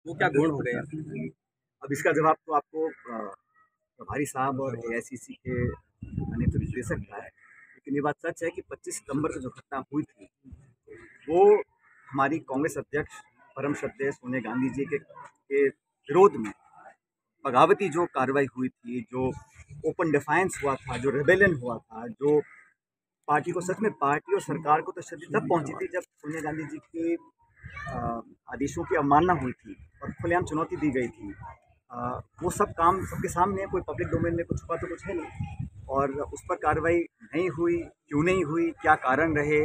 वो क्या गुण हो गए? अब इसका जवाब तो आपको प्रभारी साहब और एआईसीसी के नेतृत्व दे सकता है। लेकिन ये बात सच है कि 25 सितंबर को जो घटना हुई थी वो हमारी कांग्रेस अध्यक्ष परम श्रद्धेय सोनिया गांधी जी के विरोध में बगावती जो कार्रवाई हुई थी, जो ओपन डिफाइंस हुआ था, जो रेबेलियन हुआ था, जो पार्टी को सच में पार्टी और सरकार को तो क्षति तब पहुंची थी जब सोनिया गांधी जी के आदेशों की अवमानना हुई थी और खुलेआम चुनौती दी गई थी। वो सब काम सबके सामने है, कोई पब्लिक डोमेन में कुछ हुआ तो कुछ है नहीं और उस पर कार्रवाई नहीं हुई, क्यों नहीं हुई, क्या कारण रहे।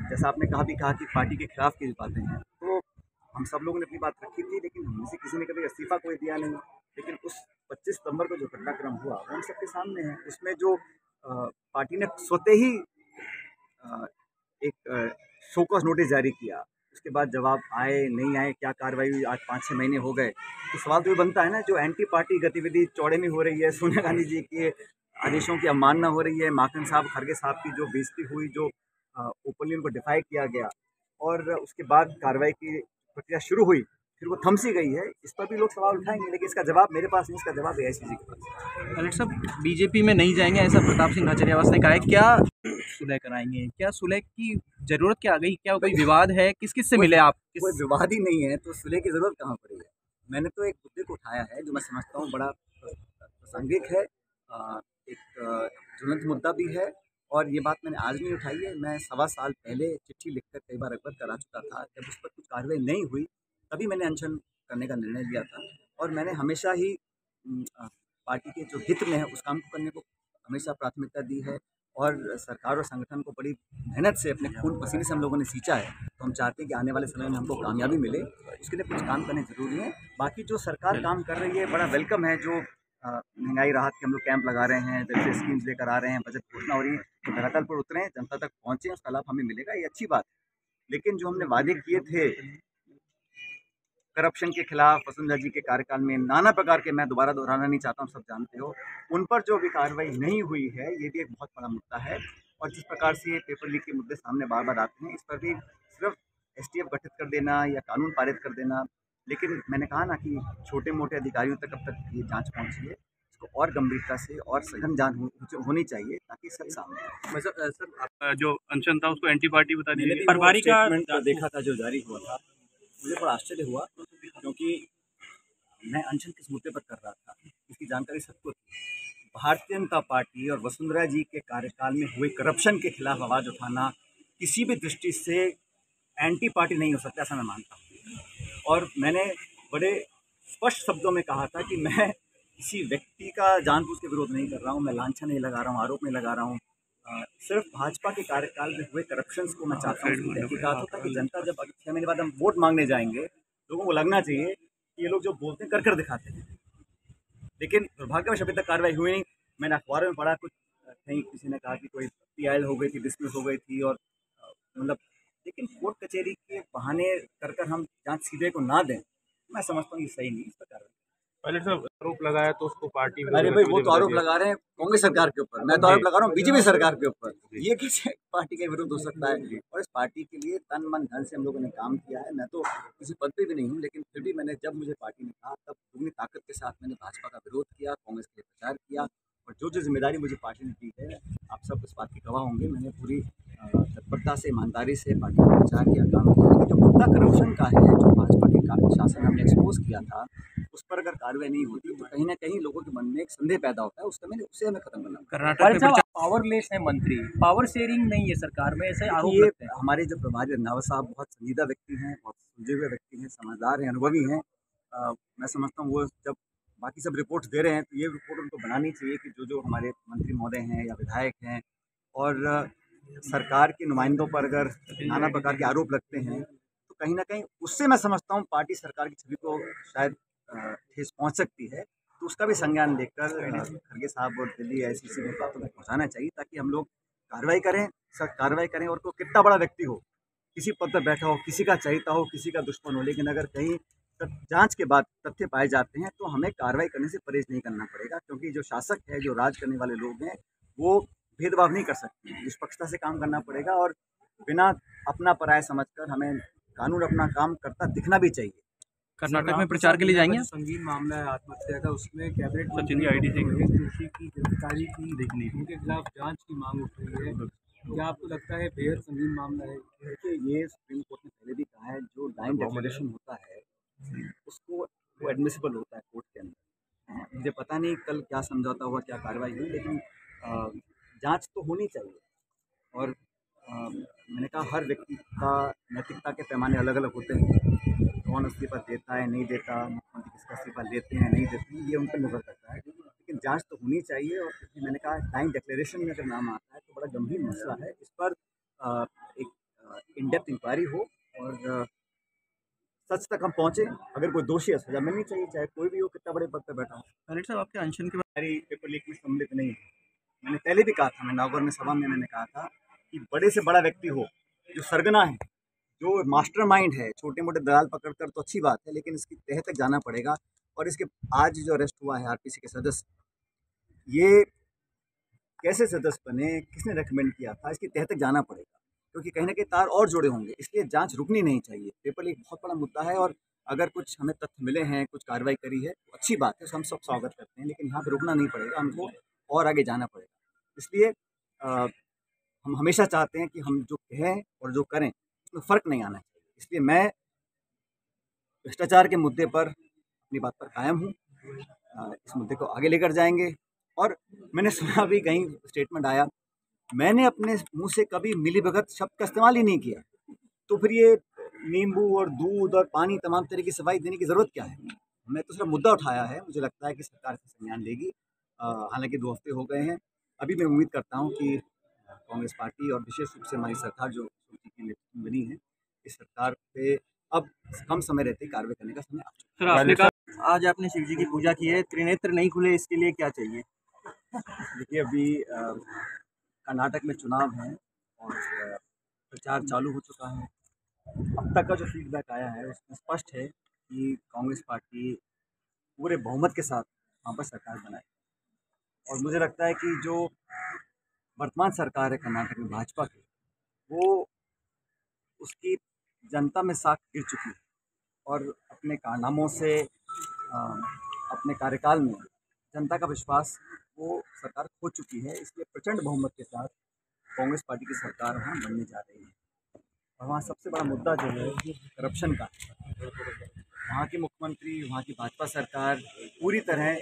जैसा आपने कहा कि पार्टी के खिलाफ की बातें हैं, तो हम सब लोगों ने अपनी बात रखी थी, लेकिन हम में से किसी ने कभी इस्तीफा कोई दिया नहीं। लेकिन उस 25 सितंबर को जो घटनाक्रम हुआ वो हम सबके सामने है। उसमें जो पार्टी ने स्वतः ही एक शो कॉज नोटिस जारी किया, उसके बाद जवाब आए नहीं आए, क्या कार्रवाई हुई, आज 5-6 महीने हो गए, तो सवाल तो ये बनता है ना, जो एंटी पार्टी गतिविधि चौड़े में हो रही है, सोनिया गांधी जी के आदेशों की अवमानना हो रही है, माखन साहब खड़गे साहब की जो बेइज्जती हुई, जो ओपनली उनको डिफाई किया गया और उसके बाद कार्रवाई की प्रक्रिया शुरू हुई, फिर वो थम सी गई है। इस पर भी लोग सवाल उठाएंगे, लेकिन इसका जवाब मेरे पास नहीं, इसका जवाब एआईसीसी के पास है। कलेक्टर साहब, बीजेपी में नहीं जाएंगे ऐसा प्रताप सिंह खाचरियावास ने कहा है, क्या सुलह कराएंगे? क्या सुलह की जरूरत क्या आ गई? क्या कोई विवाद है? किस किस से मिले आप? कोई विवाद ही नहीं है तो सुलह की जरूरत कहाँ पड़ी है। मैंने तो एक मुद्दे को उठाया है जो मैं समझता हूँ बड़ा प्रासंगिक है, एक ज्वलंत मुद्दा भी है और ये बात मैंने आज नहीं उठाई है। मैं 1.25 साल पहले चिट्ठी लिखकर कई बार अवगत करा चुका था। जब उस पर कुछ कार्रवाई नहीं हुई तभी मैंने अनशन करने का निर्णय लिया था और मैंने हमेशा ही पार्टी के जो हित में है उस काम को करने को हमेशा प्राथमिकता दी है और सरकार और संगठन को बड़ी मेहनत से अपने खून पसीने से हम लोगों ने सींचा है। तो हम चाहते हैं कि आने वाले समय में हमको कामयाबी मिले, उसके लिए कुछ काम करने ज़रूरी है। बाकी जो सरकार काम कर रही है बड़ा वेलकम है, जो महंगाई राहत के हम लोग कैंप लगा रहे हैं, वेलफेयर स्कीम्स लेकर आ रहे हैं, बजट घोषणा हो रही है, तो धरातल पर उतरे, जनता तक पहुँचे, उसका लाभ हमें मिलेगा, ये अच्छी बात है। लेकिन जो हमने वादे किए थे करप्शन के खिलाफ वसुंधरा जी के कार्यकाल में, नाना प्रकार के, मैं दोबारा दोहराना नहीं चाहता हूँ, सब जानते हो, उन पर जो भी कार्रवाई नहीं हुई है, ये भी एक बहुत बड़ा मुद्दा है। और जिस प्रकार से ये पेपर लीक के मुद्दे सामने बार बार आते हैं, इस पर भी सिर्फ एसटीएफ गठित कर देना या कानून पारित कर देना, लेकिन मैंने कहा ना कि छोटे मोटे अधिकारियों तक अब तक ये जांच पहुंची है, इसको और गंभीरता से और सघन जांच होनी चाहिए ताकि सब सामने आए। सर, जो अनशन था उसको एंटी पार्टी बता मैंने दीजिए। भी वो स्टेटमेंट देखा था जो जारी हुआ था, मुझे बड़ा आश्चर्य हुआ क्योंकि मैं अनशन किस मुद्दे पर कर रहा था इसकी जानकारी सबको थी। भारतीय जनता पार्टी और वसुंधरा जी के कार्यकाल में हुए करप्शन के खिलाफ आवाज़ उठाना किसी भी दृष्टि से एंटी पार्टी नहीं हो सकता, ऐसा मैं मानता हूँ। और मैंने बड़े स्पष्ट शब्दों में कहा था कि मैं किसी व्यक्ति का जानबूझ के विरोध नहीं कर रहा हूँ, मैं लांछन नहीं लगा रहा हूँ, आरोप नहीं लगा रहा हूँ। सिर्फ भाजपा के कार्यकाल में हुए करप्शन को मैं चाहता हूँ उसकी तहकीकात हो, ताकि जनता जब 6 महीने बाद हम वोट मांगने जाएंगे, लोगों को लगना चाहिए कि ये लोग जो बोलते हैं कर कर दिखाते हैं। लेकिन दुर्भाग्यवश अभी तक कार्रवाई हुई नहीं। मैंने अखबारों में पढ़ा, कुछ कहीं किसी ने कहा कि कोई पीआईएल हो गई थी, डिसमिस हो गई थी और मतलब, लेकिन कोर्ट कचहरी के बहाने कर कर हम जांच सीबीआई को ना दें, मैं समझता हूँ ये सही नहीं, इस पर कार्रवाई। पायलट साहब, आरोप लगाया तो उसको पार्टी अरे भाई, वो तो आरोप लगा रहे हैं कांग्रेस सरकार के ऊपर, मैं तो आरोप लगा रहा हूँ बीजेपी सरकार के ऊपर। ये किसी पार्टी के विरुद्ध हो सकता है? और इस पार्टी के लिए तन मन धन से हम लोगों ने काम किया है। मैं तो किसी पद पे भी नहीं हूँ, लेकिन फिर भी मैंने, जब मुझे पार्टी ने कहा, तब पूरी ताकत के साथ मैंने भाजपा का विरोध किया, कांग्रेस के लिए प्रचार किया और जो जो जिम्मेदारी मुझे पार्टी ने दी है, आप सब इस बात की गवाह होंगे, मैंने पूरी तत्परता से, ईमानदारी से पार्टी का प्रचार किया, काम किया। लेकिन जो मुद्दा करप्शन का है, जो भाजपा के शासन में हमने एक्सपोज किया था, उस पर अगर कार्रवाई नहीं होती तो कहीं ना कहीं लोगों के मन में एक संदेह पैदा होता है, उसे हमें खत्म करना। कर्नाटक में पावरलेस है मंत्री, पावर शेयरिंग नहीं है सरकार में, ऐसे आरोप ये लगते हैं। हमारे जो प्रभारी रंधावा साहब बहुत संजीदा व्यक्ति हैं, बहुत सुलझे हुए व्यक्ति हैं, समझदार हैं, अनुभवी हैं। मैं समझता हूँ वो जब बाकी सब रिपोर्ट्स दे रहे हैं तो ये रिपोर्ट उनको बनानी चाहिए कि जो जो हमारे मंत्री महोदय हैं या विधायक हैं और सरकार के नुमाइंदों पर अगर नाना प्रकार के आरोप लगते हैं तो कहीं ना कहीं उससे मैं समझता हूँ पार्टी सरकार की छवि को शायद ठेस पहुँच सकती है। तो उसका भी संज्ञान लेकर खड़गे साहब और दिल्ली एआईसीसी में बातों तक पहुँचाना चाहिए, ताकि हम लोग कार्रवाई करें, सख्त कार्रवाई करें। और को कितना बड़ा व्यक्ति हो, किसी पद पर बैठा हो, किसी का चहेता हो, किसी का दुश्मन हो, लेकिन अगर कहीं जांच के बाद तथ्य पाए जाते हैं तो हमें कार्रवाई करने से परहेज नहीं करना पड़ेगा, क्योंकि जो शासक है, जो राज करने वाले लोग हैं, वो भेदभाव नहीं कर सकते, निष्पक्षता से काम करना पड़ेगा और बिना अपना पराया समझकर हमें कानून अपना काम करता दिखना भी चाहिए। कर्नाटक में प्रचार के लिए जाएंगे आप? संगीन मामला है आत्महत्या का, उसमें कैबिनेट सचिन जी आईडी से महेश जोशी की गिरफ्तारी की देखने उनके खिलाफ जांच की मांग उठ रही है। क्या आपको लगता है बेहद संगीन मामला है? देखिए, ये सुप्रीम कोर्ट ने पहले भी कहा है, जो लाइन डिक्लेरेशन होता है उसको वो एडमिसिबल होता है कोर्ट के अंदर। मुझे पता नहीं कल क्या समझौता हुआ, क्या कार्रवाई हुई, लेकिन जांच तो होनी चाहिए। और मैंने कहा, हर व्यक्ति का नैतिकता के पैमाने अलग अलग होते हैं। कौन इस्तीफा देता है, नहीं देता, मुख्यमंत्री किसका इस्तीफा लेते हैं, नहीं देते हैं, ये उन पर निर्भर करता है। लेकिन जांच तो होनी चाहिए। और मैंने कहा, लाइन डिक्लेरेशन में अगर नाम आता है तो बड़ा गंभीर मसला है। इस पर एक इन डेप्थ इंक्वायरी हो और सच तक हम पहुँचे। अगर कोई दोषी है, सजा मिलनी चाहिए, चाहे कोई भी हो, कितना बड़े पद पर बैठा हो। पायलट साहब, आपके अनशन के बाद पेपर लीक में सम्मिलित नहीं है। मैंने पहले भी कहा था, मैं नागौर में सभा में मैंने कहा था कि बड़े से बड़ा व्यक्ति हो, जो सरगना है, जो मास्टरमाइंड है, छोटे मोटे दलाल पकड़कर तो अच्छी बात है, लेकिन इसकी तह तक जाना पड़ेगा। और इसके आज जो अरेस्ट हुआ है आरपीसी के सदस्य, ये कैसे सदस्य बने, किसने रेकमेंड किया था, इसकी तह तक जाना पड़ेगा, क्योंकि कहीं ना कहीं तार और जुड़े होंगे। इसलिए जांच रुकनी नहीं चाहिए। पेपर लीक बहुत बड़ा मुद्दा है, और अगर कुछ हमें तथ्य मिले हैं, कुछ कार्रवाई करी है, तो अच्छी बात है, उसका हम सब स्वागत करते हैं। लेकिन यहाँ पर रुकना नहीं पड़ेगा, हमको और आगे जाना पड़ेगा। इसलिए हम हमेशा चाहते हैं कि हम जो कहें और जो करें उसमें फ़र्क नहीं आना चाहिए। इसलिए मैं भ्रष्टाचार के मुद्दे पर अपनी बात पर कायम हूँ। इस मुद्दे को आगे लेकर जाएंगे। और मैंने सुना भी, कहीं स्टेटमेंट आया, मैंने अपने मुंह से कभी मिलीभगत शब्द का इस्तेमाल ही नहीं किया। तो फिर ये नींबू और दूध और पानी तमाम तरह की सफाई देने की ज़रूरत क्या है? मैं तो सिर्फ मुद्दा उठाया है। मुझे लगता है कि सरकार इसका संज्ञान लेगी। हालांकि 2 हफ्ते हो गए हैं। अभी मैं उम्मीद करता हूं कि कांग्रेस पार्टी और विशेष रूप से हमारी सरकार जो की नेतृत्व में बनी है, इस सरकार पे अब कम समय रहते ही कार्रवाई करने का समय आ चुका सर, आपने कहा आज आपने शिव जी की पूजा की है, त्रिनेत्र नहीं खुले, इसके लिए क्या चाहिए? है। देखिए, अभी कर्नाटक में चुनाव है और प्रचार चालू हो चुका है। अब तक का जो फीडबैक आया है उसमें स्पष्ट है कि कांग्रेस पार्टी पूरे बहुमत के साथ वहाँ पर सरकार बनाए। और मुझे लगता है कि जो वर्तमान सरकार है कर्नाटक में भाजपा की, वो उसकी जनता में साख गिर चुकी है। और अपने कारनामों से अपने कार्यकाल में जनता का विश्वास वो सरकार खो चुकी है। इसलिए प्रचंड बहुमत के साथ कांग्रेस पार्टी की सरकार वहाँ बनने जा रही है। और वहाँ सबसे बड़ा मुद्दा जो है करप्शन का। वहाँ के मुख्यमंत्री, वहाँ की भाजपा सरकार पूरी तरह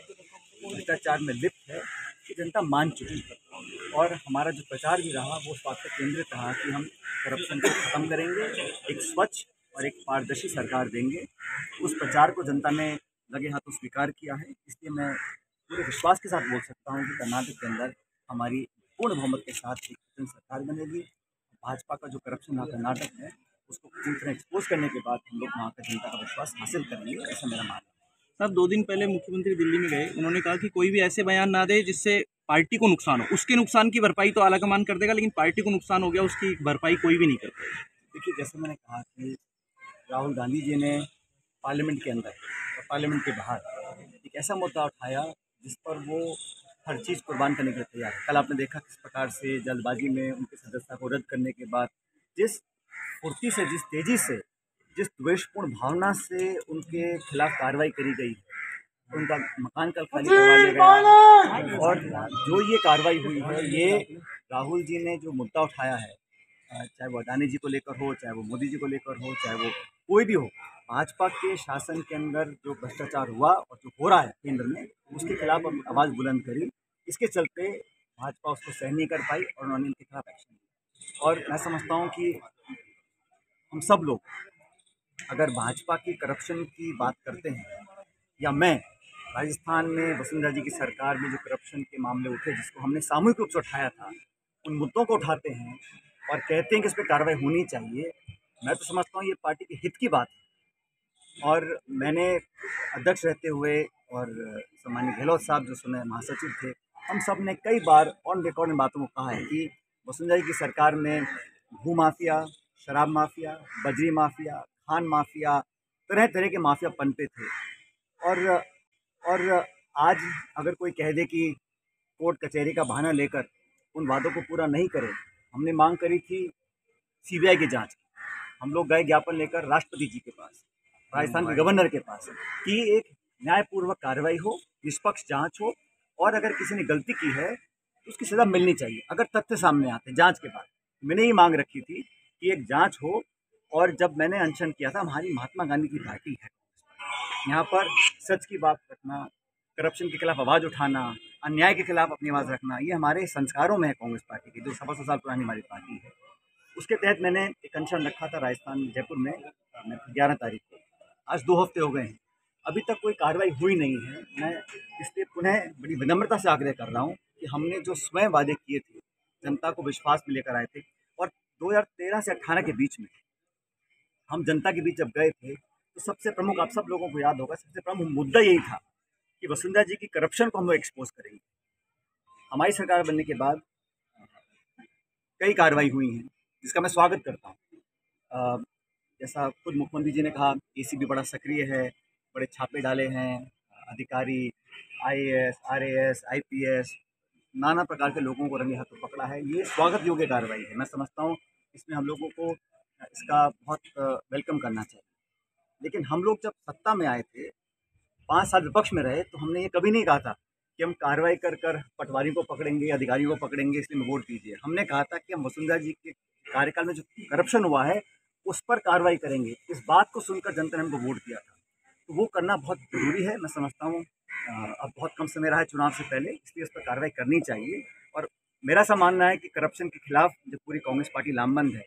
भ्रष्टाचार में लिप्त है, कि जनता मान चुकी है। और हमारा जो प्रचार भी रहा वो इस बात पर केंद्रित रहा कि हम करप्शन को ख़त्म करेंगे, एक स्वच्छ और एक पारदर्शी सरकार देंगे। उस प्रचार को जनता ने लगे हाथों स्वीकार किया है। इसलिए मैं पूरे विश्वास के साथ बोल सकता हूँ कि कर्नाटक के अंदर हमारी पूर्ण बहुमत के साथ एक सरकार बनेगी। भाजपा का जो करप्शन रहा कर्नाटक में, उसको पूरी तरह एक्सपोज करने के बाद हम लोग वहाँ का जनता का विश्वास हासिल करेंगे, ऐसा मेरा मानना है। साहब, 2 दिन पहले मुख्यमंत्री दिल्ली में गए, उन्होंने कहा कि कोई भी ऐसे बयान ना दे जिससे पार्टी को नुकसान हो। उसके नुकसान की भरपाई तो आलाकमान कर देगा, लेकिन पार्टी को नुकसान हो गया उसकी भरपाई कोई भी नहीं करता। देखिए, जैसे मैंने कहा कि राहुल गांधी जी ने पार्लियामेंट के अंदर और पार्लियामेंट के बाहर एक ऐसा मुद्दा उठाया जिस पर वो हर चीज़ कुर्बान करने के लिए तैयार है। कल आपने देखा किस प्रकार से जल्दबाजी में उनके सदस्यता को रद्द करने के बाद जिस फुर्ती से, जिस तेज़ी से, जिस द्वेषपूर्ण भावना से उनके खिलाफ कार्रवाई करी गई, उनका मकान कल खाली करवा दिया गया। और जो ये कार्रवाई हुई है, ये राहुल जी ने जो मुद्दा उठाया है, चाहे वो अडानी जी को लेकर हो, चाहे वो मोदी जी को लेकर हो, चाहे वो कोई भी हो, भाजपा के शासन के अंदर जो भ्रष्टाचार हुआ और जो हो रहा है केंद्र में, उसके खिलाफ आवाज़ बुलंद करी। इसके चलते भाजपा उसको सहन नहीं कर पाई और उन्होंने इनके खिलाफ एक्शन लिया। और मैं समझता हूँ कि हम सब लोग अगर भाजपा की करप्शन की बात करते हैं, या मैं राजस्थान में वसुंधरा जी की सरकार में जो करप्शन के मामले उठे, जिसको हमने सामूहिक रूप से उठाया था, उन मुद्दों को उठाते हैं और कहते हैं कि इस पर कार्रवाई होनी चाहिए, मैं तो समझता हूँ ये पार्टी के हित की बात है। और मैंने अध्यक्ष रहते हुए और सम्माननीय गहलोत साहब जो समय महासचिव थे, हम सब ने कई बार ऑन रिकॉर्ड इन बातों को कहा है कि वसुंधरा जी की सरकार में भू माफिया, शराब माफिया, बजरी माफिया, खान माफिया, तरह तरह के माफिया पनपे थे। और आज अगर कोई कह दे कि कोर्ट कचहरी का बहाना लेकर उन वादों को पूरा नहीं करे, हमने मांग करी थी सीबीआई की जांच। हम लोग गए ज्ञापन लेकर राष्ट्रपति जी के पास, राजस्थान के गवर्नर के पास कि एक न्यायपूर्वक कार्रवाई हो, निष्पक्ष जांच हो, और अगर किसी ने गलती की है तो उसकी सज़ा मिलनी चाहिए अगर तथ्य सामने आते जांच के बाद। मैंने ये मांग रखी थी कि एक जांच हो, और जब मैंने अनशन किया था, हमारी महात्मा गांधी की पार्टी है, यहाँ पर सच की बात रखना, करप्शन के खिलाफ आवाज़ उठाना, अन्याय के खिलाफ अपनी आवाज़ रखना, ये हमारे संस्कारों में है कांग्रेस पार्टी की, जो 125 साल पुरानी हमारी पार्टी है। उसके तहत मैंने एक अनशन रखा था राजस्थान जयपुर में 11 तारीख को। आज 2 हफ्ते हो गए हैं, अभी तक कोई कार्रवाई हुई नहीं है। मैं इसलिए पुनः बड़ी विनम्रता से आग्रह कर रहा हूँ कि हमने जो स्वयं वादे किए थे, जनता को विश्वास में लेकर आए थे, और 2013 से 18 के बीच में हम जनता के बीच जब गए थे तो सबसे प्रमुख, आप सब लोगों को याद होगा, सबसे प्रमुख मुद्दा यही था कि वसुंधरा जी की करप्शन को हम लोग एक्सपोज करेंगे। हमारी सरकार बनने के बाद कई कार्रवाई हुई हैं, जिसका मैं स्वागत करता हूँ। जैसा खुद मुख्यमंत्री जी ने कहा, एसीबी बड़ा सक्रिय है, बड़े छापे डाले हैं, अधिकारी आईएएस, आरएएस, आईपीएस, नाना प्रकार के लोगों को रंगे हाथों पकड़ा है। ये स्वागत योग्य कार्रवाई है। मैं समझता हूँ इसमें हम लोगों को इसका बहुत वेलकम करना चाहिए। लेकिन हम लोग जब सत्ता में आए थे, 5 साल विपक्ष में रहे, तो हमने ये कभी नहीं कहा था कि हम कार्रवाई कर पटवारी को पकड़ेंगे, अधिकारियों को पकड़ेंगे, इसलिए वोट दीजिए। हमने कहा था कि हम वसुंधरा जी के कार्यकाल में जो करप्शन हुआ है उस पर कार्रवाई करेंगे। इस बात को सुनकर जनता ने हमको वोट दिया था, तो वो करना बहुत ज़रूरी है। मैं समझता हूँ अब बहुत कम समय रहा है चुनाव से पहले, इसलिए उस पर कार्रवाई करनी चाहिए। और मेरा ऐसा मानना है कि करप्शन के खिलाफ जब पूरी कांग्रेस पार्टी लामबंद है,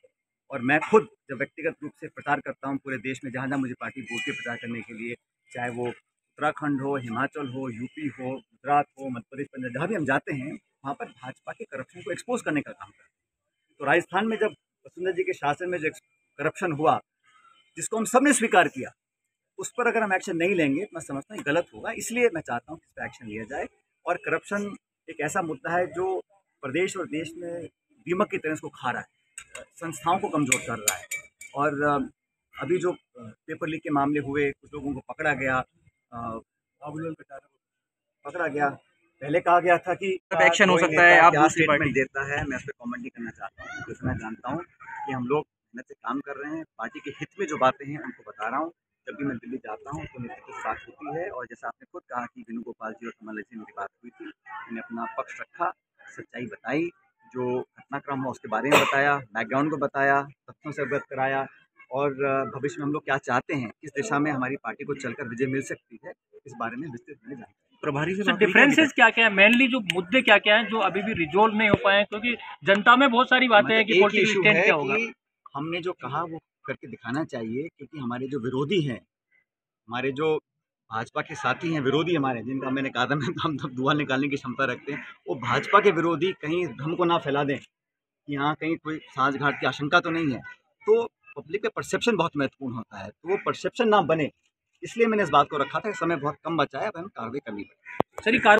और मैं खुद जब व्यक्तिगत रूप से प्रचार करता हूँ पूरे देश में, जहाँ जहाँ मुझे पार्टी बोलती है प्रचार करने के लिए, चाहे वो उत्तराखंड हो, हिमाचल हो, यूपी हो, गुजरात हो, मध्य प्रदेश, पंजाब, जहाँ भी हम जाते हैं वहाँ पर भाजपा के करप्शन को एक्सपोज करने का काम करते हैं। तो राजस्थान में जब वसुंधरा जी के शासन में जो करप्शन हुआ, जिसको हम सब ने स्वीकार किया, उस पर अगर हम एक्शन नहीं लेंगे तो मैं समझता हूँ गलत होगा। इसलिए मैं चाहता हूँ कि इस पर एक्शन लिया जाए। और करप्शन एक ऐसा मुद्दा है जो प्रदेश और देश में दीमक की तरह इसको खा रहा है, संस्थाओं को कमज़ोर कर रहा है। और अभी जो पेपर लीक के मामले हुए, कुछ लोगों को पकड़ा गया, पकड़ा गया, पहले कहा गया था कि एक्शन हो सकता है, आप दूसरी पार्टी देता है। मैं उस पर कॉमेंट नहीं करना चाहता हूँ, क्योंकि मैं जानता हूँ कि हम लोग मेहनत से काम कर रहे हैं। पार्टी के हित में जो बातें हैं उनको बता रहा हूँ। जब भी मैं दिल्ली जाता हूँ तो नेतृत्व से बात होती है, और जैसा आपने खुद कहा कि वेणुगोपाल जी और कमल जी से मेरी बात हुई थी, मैंने अपना पक्ष रखा, सच्चाई बताई, जो घटनाक्रम हुआ उसके बारे में बताया, बैकग्राउंड को बताया, तथ्यों से अवगत कराया, और भविष्य में हम लोग क्या चाहते हैं, किस दिशा में हमारी पार्टी को चलकर विजय मिल सकती है, इस बारे में विस्तृत मैंने जानकारी। प्रभारी से डिफरेंसेस क्या क्या है, मेनली जो मुद्दे क्या क्या हैं जो अभी भी रिजोल्व नहीं हो पाए हैं? क्योंकि जनता में बहुत सारी बातें हैं कि पॉलिटिकल स्टैंड क्या होगा। हमने जो कहा वो करके दिखाना चाहिए, क्योंकि हमारे जो विरोधी हैं, हमारे जो भाजपा के साथी हैं, विरोधी हमारे, जिनका मैंने कहा था हम धुआं निकालने की क्षमता रखते हैं, वो भाजपा के विरोधी कहीं भ्रम को ना फैला दें कि यहाँ कहीं कोई सांठगांठ की आशंका तो नहीं है। तो पब्लिक का परसेप्शन बहुत महत्वपूर्ण होता है, तो वो परसेप्शन ना बने, इसलिए मैंने इस बात को रखा था कि समय बहुत कम बचा है, अब हमें कार्रवाई करनी पड़ेगी। सर